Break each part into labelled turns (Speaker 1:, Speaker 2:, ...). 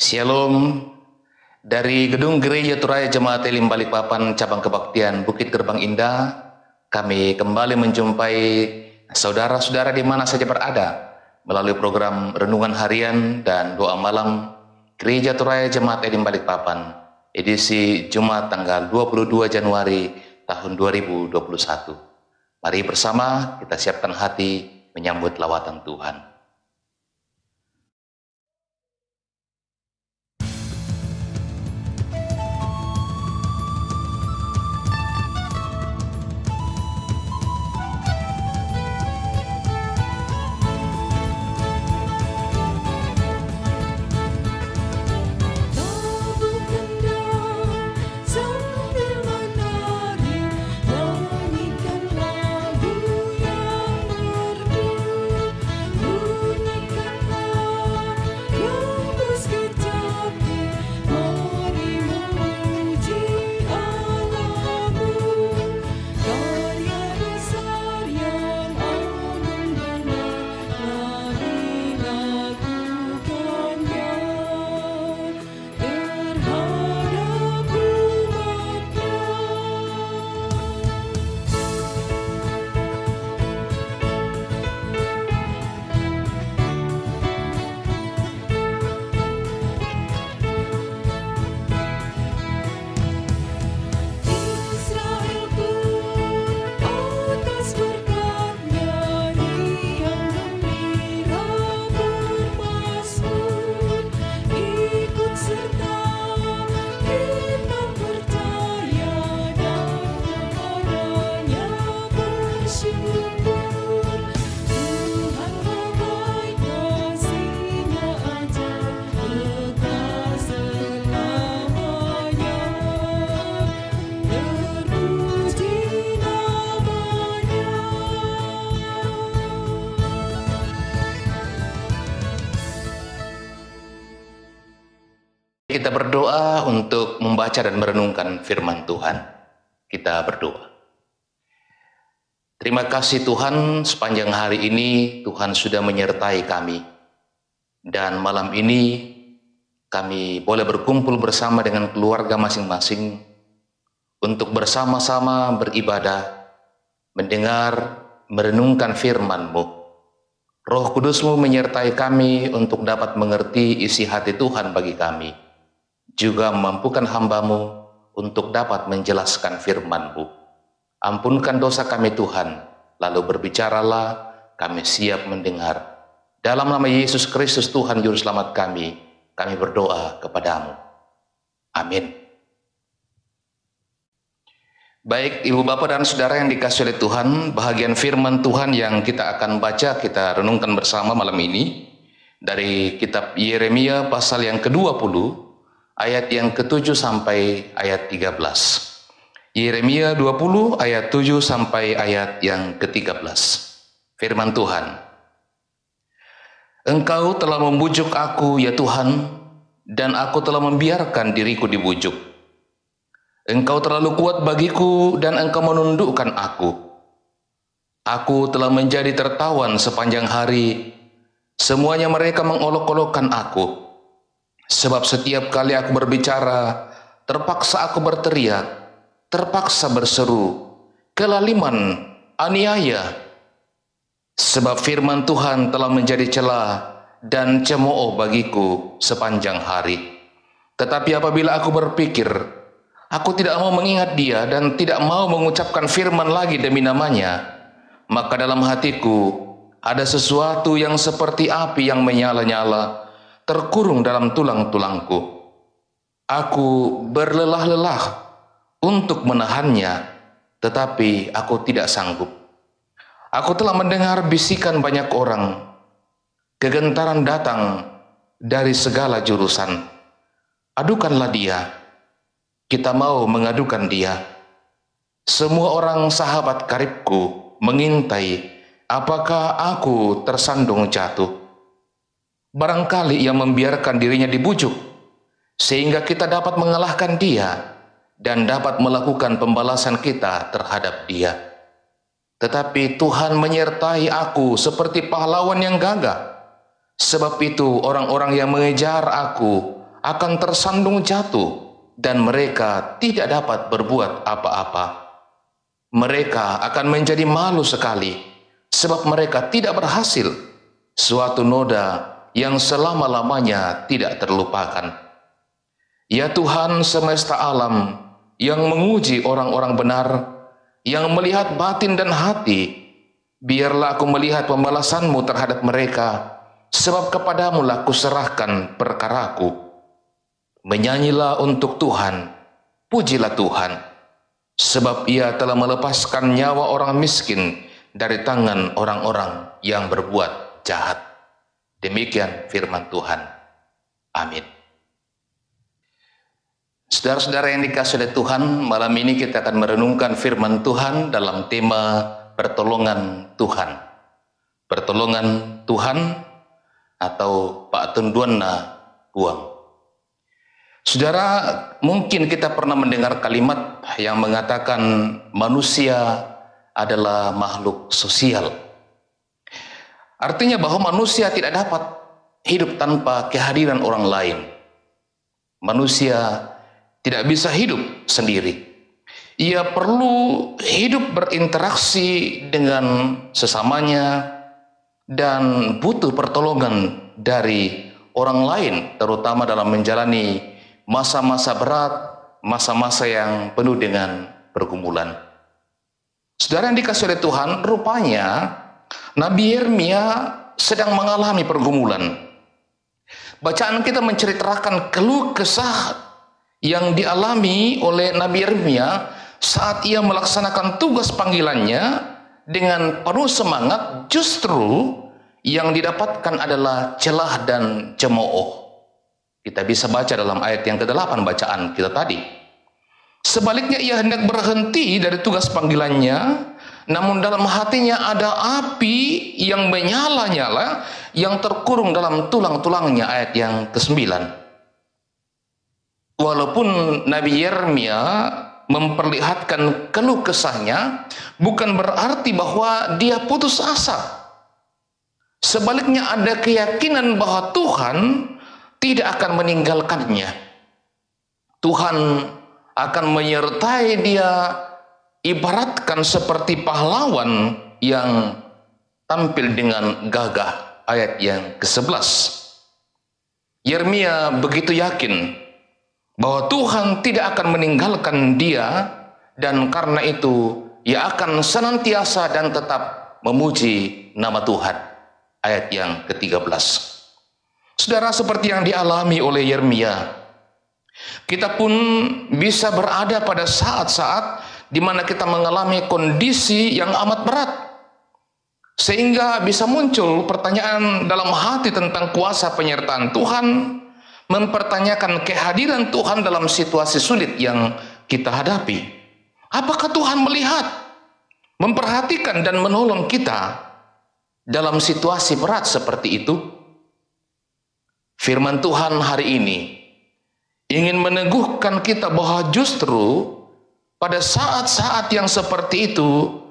Speaker 1: Shalom dari Gedung Gereja Turaya Jemaat Elim Balikpapan Cabang Kebaktian Bukit Gerbang Indah. Kami kembali menjumpai saudara-saudara di mana saja berada melalui program Renungan Harian dan Doa Malam Gereja Turaya Jemaat Elim Balikpapan edisi Jumat tanggal 22 Januari tahun 2021. Mari bersama kita siapkan hati menyambut lawatan Tuhan. Kita berdoa untuk membaca dan merenungkan firman Tuhan. Kita berdoa. Terima kasih Tuhan, sepanjang hari ini Tuhan sudah menyertai kami. Dan malam ini kami boleh berkumpul bersama dengan keluarga masing-masing untuk bersama-sama beribadah, mendengar, merenungkan firman-Mu. Roh Kudus-Mu menyertai kami untuk dapat mengerti isi hati Tuhan bagi kami. Juga memampukan hamba-Mu untuk dapat menjelaskan firman-Mu. Ampunkan dosa kami Tuhan, lalu berbicaralah, kami siap mendengar. Dalam nama Yesus Kristus Tuhan Juru Selamat kami berdoa kepada-Mu. Amin. Baik Ibu Bapak dan Saudara yang dikasihi oleh Tuhan, bahagian firman Tuhan yang kita akan baca, kita renungkan bersama malam ini dari kitab Yeremia pasal yang ke-20, ayat yang ke-7 sampai ayat 13. Yeremia 20 ayat 7 sampai ayat yang ke-13. Firman Tuhan. Engkau telah membujuk aku ya Tuhan, dan aku telah membiarkan diriku dibujuk. Engkau terlalu kuat bagiku dan engkau menundukkan aku. Aku telah menjadi tertawan sepanjang hari. Semuanya mereka mengolok-olokkan aku. Sebab setiap kali aku berbicara, terpaksa aku berteriak, terpaksa berseru, kelaliman, aniaya. Sebab firman Tuhan telah menjadi celah dan cemooh bagiku sepanjang hari. Tetapi apabila aku berpikir, aku tidak mau mengingat dia dan tidak mau mengucapkan firman lagi demi namanya, maka dalam hatiku ada sesuatu yang seperti api yang menyala-nyala, terkurung dalam tulang-tulangku. Aku berlelah-lelah untuk menahannya, tetapi aku tidak sanggup. Aku telah mendengar bisikan banyak orang, kegentaran datang dari segala jurusan. Adukanlah dia, kita mau mengadukan dia. Semua orang sahabat karibku mengintai, apakah aku tersandung jatuh. Barangkali ia membiarkan dirinya dibujuk, sehingga kita dapat mengalahkan dia dan dapat melakukan pembalasan kita terhadap dia. Tetapi Tuhan menyertai aku seperti pahlawan yang gagah. Sebab itu orang-orang yang mengejar aku akan tersandung jatuh dan mereka tidak dapat berbuat apa-apa. Mereka akan menjadi malu sekali sebab mereka tidak berhasil, suatu noda yang selama-lamanya tidak terlupakan. Ya Tuhan semesta alam yang menguji orang-orang benar, yang melihat batin dan hati, biarlah aku melihat pembalasan-Mu terhadap mereka, sebab kepadamu-lah kuserahkan perkaraku. Menyanyilah untuk Tuhan, pujilah Tuhan, sebab Ia telah melepaskan nyawa orang miskin dari tangan orang-orang yang berbuat jahat. Demikian firman Tuhan. Amin. Saudara-saudara yang dikasihi oleh Tuhan, malam ini kita akan merenungkan firman Tuhan dalam tema pertolongan Tuhan. Pertolongan Tuhan atau Pa'tunduanna buang. Saudara, mungkin kita pernah mendengar kalimat yang mengatakan manusia adalah makhluk sosial. Artinya bahwa manusia tidak dapat hidup tanpa kehadiran orang lain. Manusia tidak bisa hidup sendiri. Ia perlu hidup berinteraksi dengan sesamanya dan butuh pertolongan dari orang lain, terutama dalam menjalani masa-masa berat, masa-masa yang penuh dengan pergumulan. Saudara yang dikasihi oleh Tuhan, rupanya Nabi Yeremia sedang mengalami pergumulan. Bacaan kita menceritakan keluh kesah yang dialami oleh Nabi Yeremia saat ia melaksanakan tugas panggilannya dengan penuh semangat. Justru yang didapatkan adalah celah dan cemooh. Kita bisa baca dalam ayat yang ke-8 bacaan kita tadi. Sebaliknya ia hendak berhenti dari tugas panggilannya, namun dalam hatinya ada api yang menyala-nyala yang terkurung dalam tulang-tulangnya, ayat yang ke-9. Walaupun Nabi Yeremia memperlihatkan keluh kesahnya, bukan berarti bahwa dia putus asa. Sebaliknya ada keyakinan bahwa Tuhan tidak akan meninggalkannya. Tuhan akan menyertai dia, ibaratkan seperti pahlawan yang tampil dengan gagah, ayat yang ke-11. Yeremia begitu yakin bahwa Tuhan tidak akan meninggalkan dia, dan karena itu ia akan senantiasa dan tetap memuji nama Tuhan, ayat yang ke-13. Saudara, seperti yang dialami oleh Yeremia, kita pun bisa berada pada saat-saat di mana kita mengalami kondisi yang amat berat, sehingga bisa muncul pertanyaan dalam hati tentang kuasa penyertaan Tuhan, mempertanyakan kehadiran Tuhan dalam situasi sulit yang kita hadapi. Apakah Tuhan melihat, memperhatikan dan menolong kita dalam situasi berat seperti itu? Firman Tuhan hari ini ingin meneguhkan kita bahwa justru pada saat-saat yang seperti itu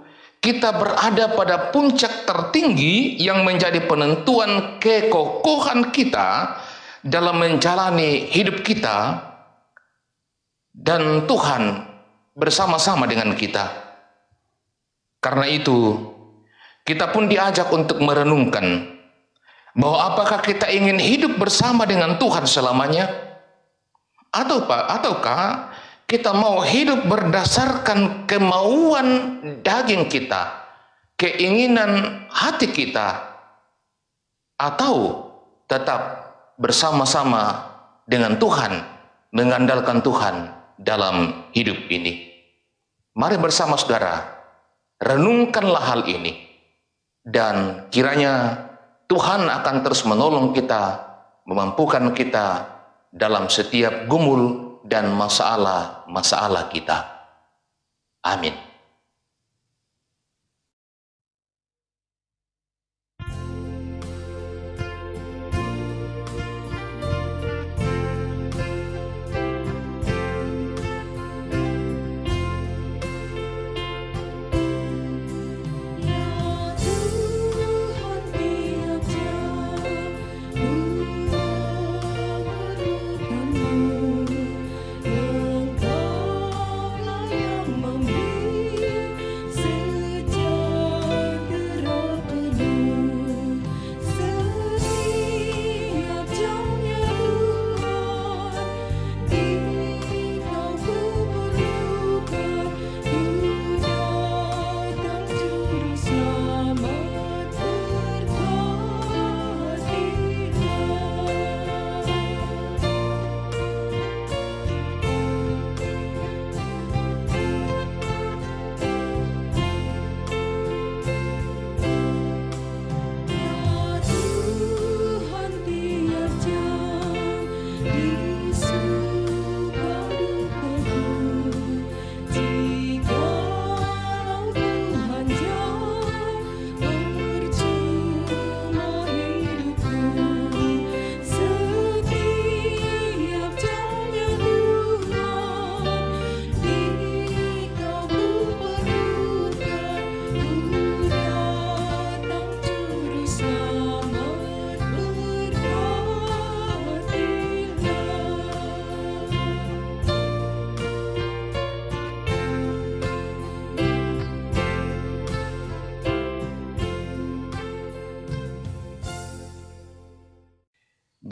Speaker 1: kita berada pada puncak tertinggi yang menjadi penentuan kekokohan kita dalam menjalani hidup kita, dan Tuhan bersama-sama dengan kita. Karena itu kita pun diajak untuk merenungkan bahwa apakah kita ingin hidup bersama dengan Tuhan selamanya, ataukah kita mau hidup berdasarkan kemauan daging kita, keinginan hati kita, atau tetap bersama-sama dengan Tuhan, mengandalkan Tuhan dalam hidup ini. Mari bersama saudara, renungkanlah hal ini, dan kiranya Tuhan akan terus menolong kita, memampukan kita dalam setiap gumul dan masalah-masalah kita. Amin.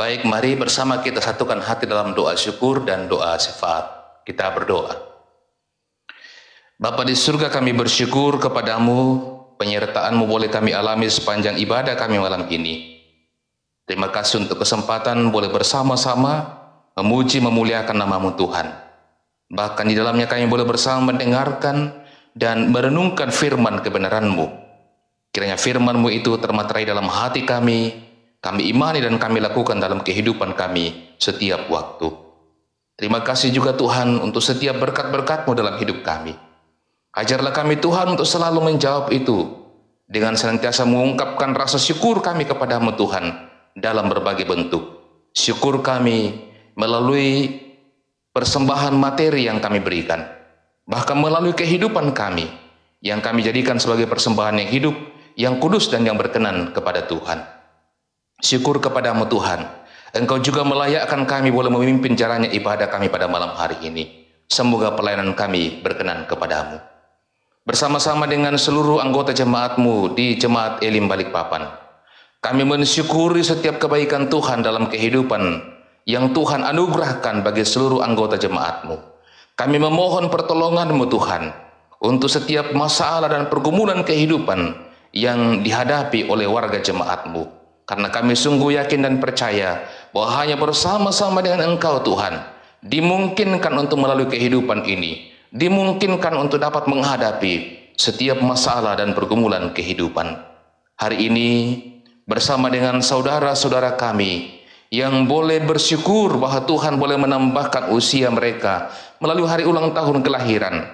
Speaker 1: Baik, mari bersama kita satukan hati dalam doa syukur dan doa syafaat. Kita berdoa. Bapa di surga, kami bersyukur kepadamu, penyertaan-Mu boleh kami alami sepanjang ibadah kami malam ini. Terima kasih untuk kesempatan boleh bersama-sama memuji memuliakan nama-Mu Tuhan. Bahkan di dalamnya kami boleh bersama mendengarkan dan merenungkan firman kebenaran-Mu. Kiranya firman-Mu itu termaterai dalam hati kami imani dan kami lakukan dalam kehidupan kami setiap waktu. Terima kasih juga Tuhan untuk setiap berkat-berkat-Mu dalam hidup kami. Ajarlah kami Tuhan untuk selalu menjawab itu dengan senantiasa mengungkapkan rasa syukur kami kepada-Mu Tuhan dalam berbagai bentuk. Syukur kami melalui persembahan materi yang kami berikan, bahkan melalui kehidupan kami yang kami jadikan sebagai persembahan yang hidup, yang kudus dan yang berkenan kepada Tuhan. Syukur kepadamu Tuhan, Engkau juga melayakkan kami boleh memimpin jalannya ibadah kami pada malam hari ini. Semoga pelayanan kami berkenan kepadamu. Bersama-sama dengan seluruh anggota jemaat-Mu di Jemaat Elim Balikpapan, kami mensyukuri setiap kebaikan Tuhan dalam kehidupan yang Tuhan anugerahkan bagi seluruh anggota jemaat-Mu. Kami memohon pertolongan-Mu Tuhan untuk setiap masalah dan pergumulan kehidupan yang dihadapi oleh warga jemaat-Mu. Karena kami sungguh yakin dan percaya bahwa hanya bersama-sama dengan Engkau Tuhan, dimungkinkan untuk melalui kehidupan ini, dimungkinkan untuk dapat menghadapi setiap masalah dan pergumulan kehidupan. Hari ini bersama dengan saudara-saudara kami yang boleh bersyukur bahwa Tuhan boleh menambahkan usia mereka melalui hari ulang tahun kelahiran.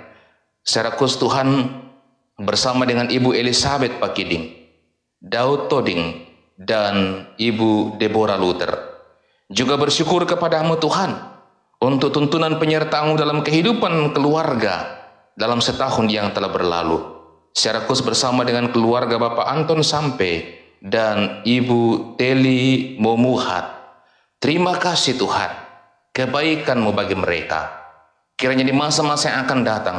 Speaker 1: Secara khusus Tuhan bersama dengan Ibu Elizabeth Pakiding, Daud Toding, dan Ibu Deborah Luther. Juga bersyukur kepada-Mu Tuhan untuk tuntunan penyertaan-Mu dalam kehidupan keluarga dalam setahun yang telah berlalu. Secara khusus bersama dengan keluarga Bapak Anton Sampe dan Ibu Teli Momuhat. Terima kasih Tuhan, kebaikan-Mu bagi mereka. Kiranya di masa-masa yang akan datang,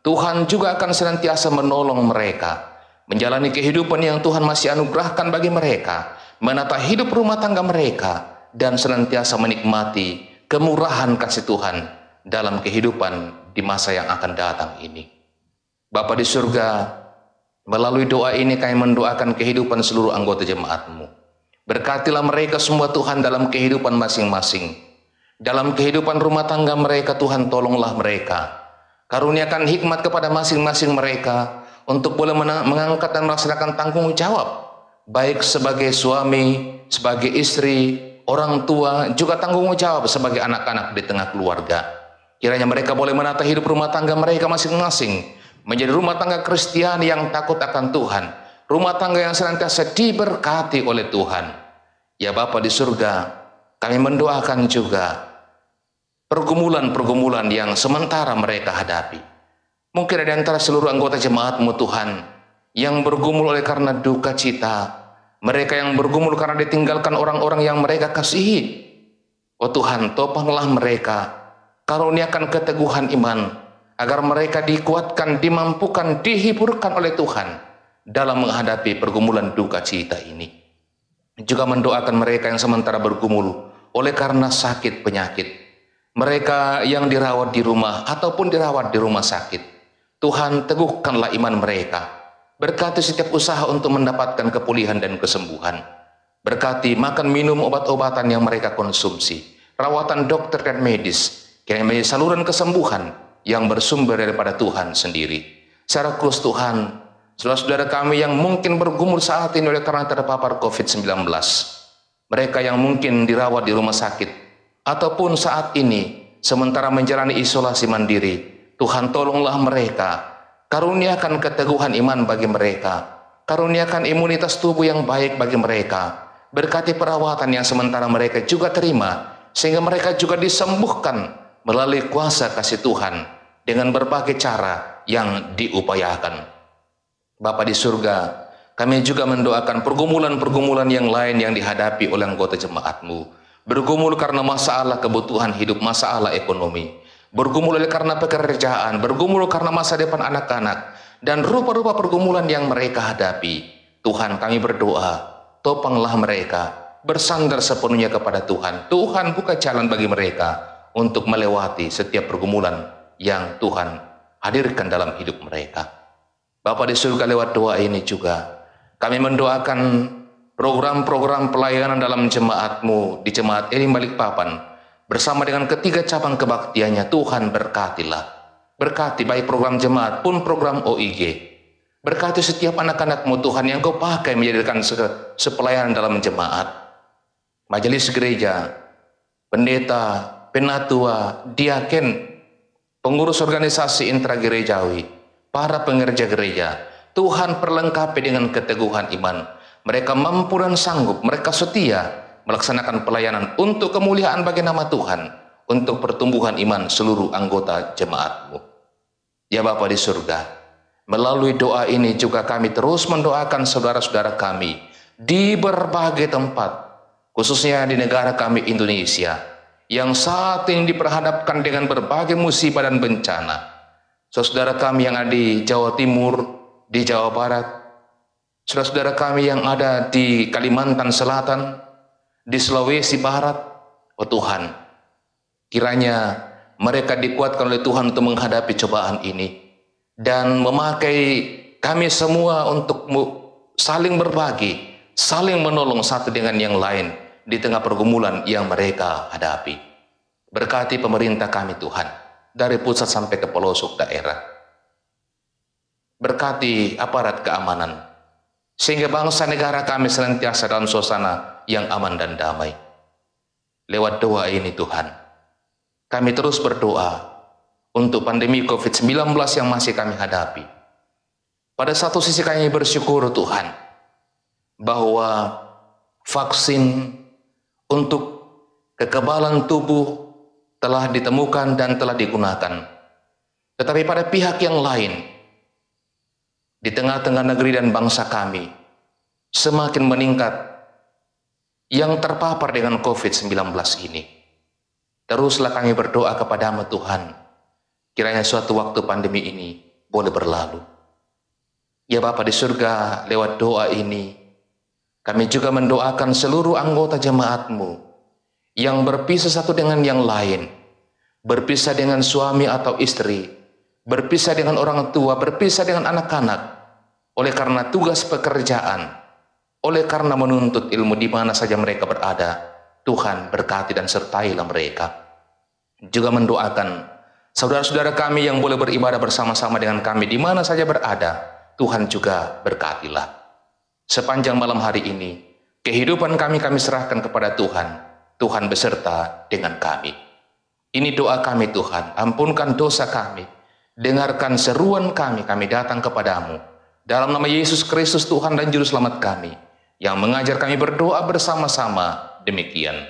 Speaker 1: Tuhan juga akan senantiasa menolong mereka menjalani kehidupan yang Tuhan masih anugerahkan bagi mereka, menata hidup rumah tangga mereka, dan senantiasa menikmati kemurahan kasih Tuhan dalam kehidupan di masa yang akan datang ini. Bapa di surga, melalui doa ini kami mendoakan kehidupan seluruh anggota jemaat-Mu. Berkatilah mereka semua Tuhan dalam kehidupan masing-masing. Dalam kehidupan rumah tangga mereka Tuhan, tolonglah mereka. Karuniakan hikmat kepada masing-masing mereka untuk boleh mengangkat dan melaksanakan tanggung jawab, baik sebagai suami, sebagai istri, orang tua, juga tanggung jawab sebagai anak-anak di tengah keluarga. Kiranya mereka boleh menata hidup rumah tangga mereka masing-masing menjadi rumah tangga Kristiani yang takut akan Tuhan, rumah tangga yang senantiasa diberkati oleh Tuhan. Ya Bapa di surga, kami mendoakan juga pergumulan-pergumulan yang sementara mereka hadapi. Mungkin ada antara seluruh anggota jemaat-Mu Tuhan yang bergumul oleh karena duka cita. Mereka yang bergumul karena ditinggalkan orang-orang yang mereka kasihi. Oh Tuhan, topanglah mereka. Karuniakan keteguhan iman, agar mereka dikuatkan, dimampukan, dihiburkan oleh Tuhan dalam menghadapi pergumulan duka cita ini. Juga mendoakan mereka yang sementara bergumul oleh karena sakit penyakit. Mereka yang dirawat di rumah ataupun dirawat di rumah sakit. Tuhan, teguhkanlah iman mereka. Berkati setiap usaha untuk mendapatkan kepulihan dan kesembuhan. Berkati makan minum obat-obatan yang mereka konsumsi, rawatan dokter dan medis, kiranya menjadi saluran kesembuhan yang bersumber daripada Tuhan sendiri. Secara khusus Tuhan, saudara-saudara kami yang mungkin bergumul saat ini oleh karena terpapar COVID-19, mereka yang mungkin dirawat di rumah sakit, ataupun saat ini sementara menjalani isolasi mandiri, Tuhan tolonglah mereka, karuniakan keteguhan iman bagi mereka, karuniakan imunitas tubuh yang baik bagi mereka, berkati perawatan yang sementara mereka juga terima, sehingga mereka juga disembuhkan melalui kuasa kasih Tuhan dengan berbagai cara yang diupayakan. Bapa di surga, kami juga mendoakan pergumulan-pergumulan yang lain yang dihadapi oleh anggota jemaat-Mu. Bergumul karena masalah kebutuhan hidup, masalah ekonomi. Bergumul oleh karena pekerjaan, bergumul karena masa depan anak-anak, dan rupa-rupa pergumulan yang mereka hadapi. Tuhan, kami berdoa, topanglah mereka, bersandar sepenuhnya kepada Tuhan. Tuhan buka jalan bagi mereka untuk melewati setiap pergumulan yang Tuhan hadirkan dalam hidup mereka. Bapa di surga, lewat doa ini juga kami mendoakan program-program pelayanan dalam jemaat-Mu di Jemaat Elim Balikpapan bersama dengan ketiga cabang kebaktiannya. Tuhan berkatilah, berkati baik program jemaat pun program OIG. Berkati setiap anak-anak-Mu Tuhan yang Kau pakai menjadikan sepelayanan dalam jemaat. Majelis gereja, pendeta, penatua, diaken, pengurus organisasi intragerejawi, para pengerja gereja, Tuhan perlengkapi dengan keteguhan iman. Mereka mampu dan sanggup, mereka setia melaksanakan pelayanan untuk kemuliaan bagi nama Tuhan, untuk pertumbuhan iman seluruh anggota jemaat-Mu. Ya Bapa di surga, melalui doa ini juga kami terus mendoakan saudara-saudara kami di berbagai tempat, khususnya di negara kami Indonesia, yang saat ini diperhadapkan dengan berbagai musibah dan bencana. Saudara kami yang ada di Jawa Timur, di Jawa Barat, saudara-saudara kami yang ada di Kalimantan Selatan, di Sulawesi Barat, oh Tuhan, kiranya mereka dikuatkan oleh Tuhan untuk menghadapi cobaan ini, dan memakai kami semua untuk saling berbagi, saling menolong satu dengan yang lain di tengah pergumulan yang mereka hadapi. Berkati pemerintah kami Tuhan, dari pusat sampai ke pelosok daerah. Berkati aparat keamanan, sehingga bangsa negara kami senantiasa dalam suasana yang aman dan damai. Lewat doa ini Tuhan, kami terus berdoa untuk pandemi COVID-19 yang masih kami hadapi. Pada satu sisi kami bersyukur Tuhan, bahwa vaksin untuk kekebalan tubuh telah ditemukan dan telah digunakan. Tetapi pada pihak yang lain, di tengah-tengah negeri dan bangsa kami, semakin meningkat yang terpapar dengan COVID-19 ini. Teruslah kami berdoa kepada-Mu Tuhan, kiranya suatu waktu pandemi ini boleh berlalu. Ya Bapa di surga, lewat doa ini, kami juga mendoakan seluruh anggota jemaat-Mu yang berpisah satu dengan yang lain, berpisah dengan suami atau istri, berpisah dengan orang tua, berpisah dengan anak-anak, oleh karena tugas pekerjaan, oleh karena menuntut ilmu di mana saja mereka berada. Tuhan berkati dan sertailah mereka. Juga mendoakan saudara-saudara kami yang boleh beribadah bersama-sama dengan kami di mana saja berada. Tuhan juga berkatilah. Sepanjang malam hari ini, kehidupan kami serahkan kepada Tuhan. Tuhan beserta dengan kami. Ini doa kami Tuhan, ampunkan dosa kami, dengarkan seruan kami datang kepadamu. Dalam nama Yesus Kristus Tuhan dan Juru Selamat kami, yang mengajar kami berdoa bersama-sama demikian.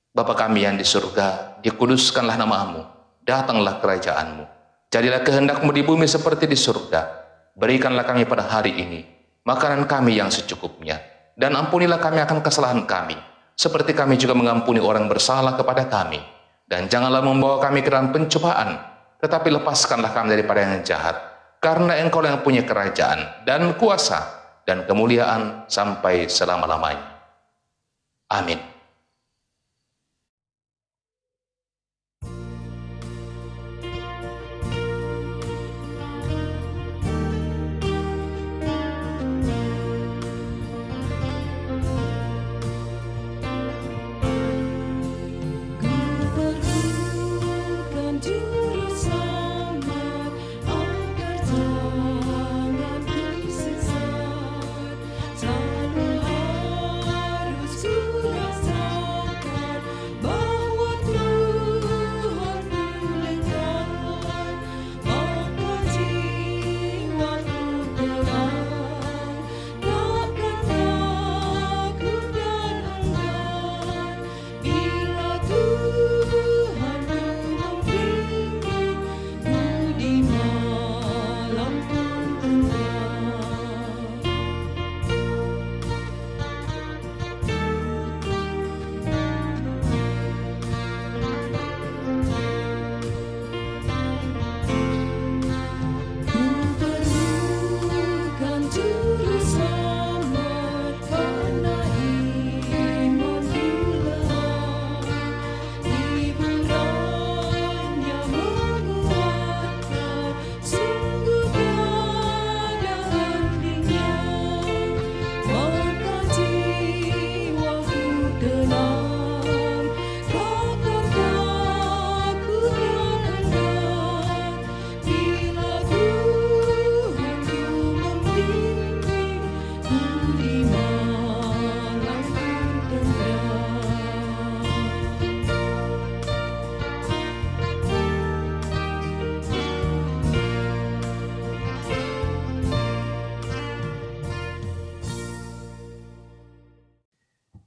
Speaker 1: Bapa kami yang di surga, dikuduskanlah nama-Mu, datanglah kerajaan-Mu, jadilah kehendak-Mu di bumi seperti di surga. Berikanlah kami pada hari ini makanan kami yang secukupnya, dan ampunilah kami akan kesalahan kami, seperti kami juga mengampuni orang bersalah kepada kami. Dan janganlah membawa kami ke dalam pencobaan, tetapi lepaskanlah kami daripada yang jahat, karena Engkau yang punya kerajaan dan kuasa dan kemuliaan sampai selama-lamanya. Amin.
Speaker 2: Selalu harus ku rasa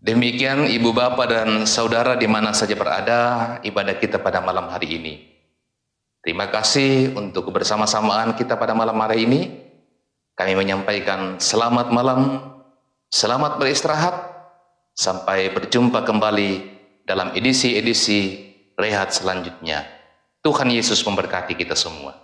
Speaker 1: Demikian ibu bapak dan saudara di mana saja berada, ibadah kita pada malam hari ini. Terima kasih untuk kebersama-samaan kita pada malam hari ini. Kami menyampaikan selamat malam, selamat beristirahat, sampai berjumpa kembali dalam edisi-edisi rehat selanjutnya. Tuhan Yesus memberkati kita semua.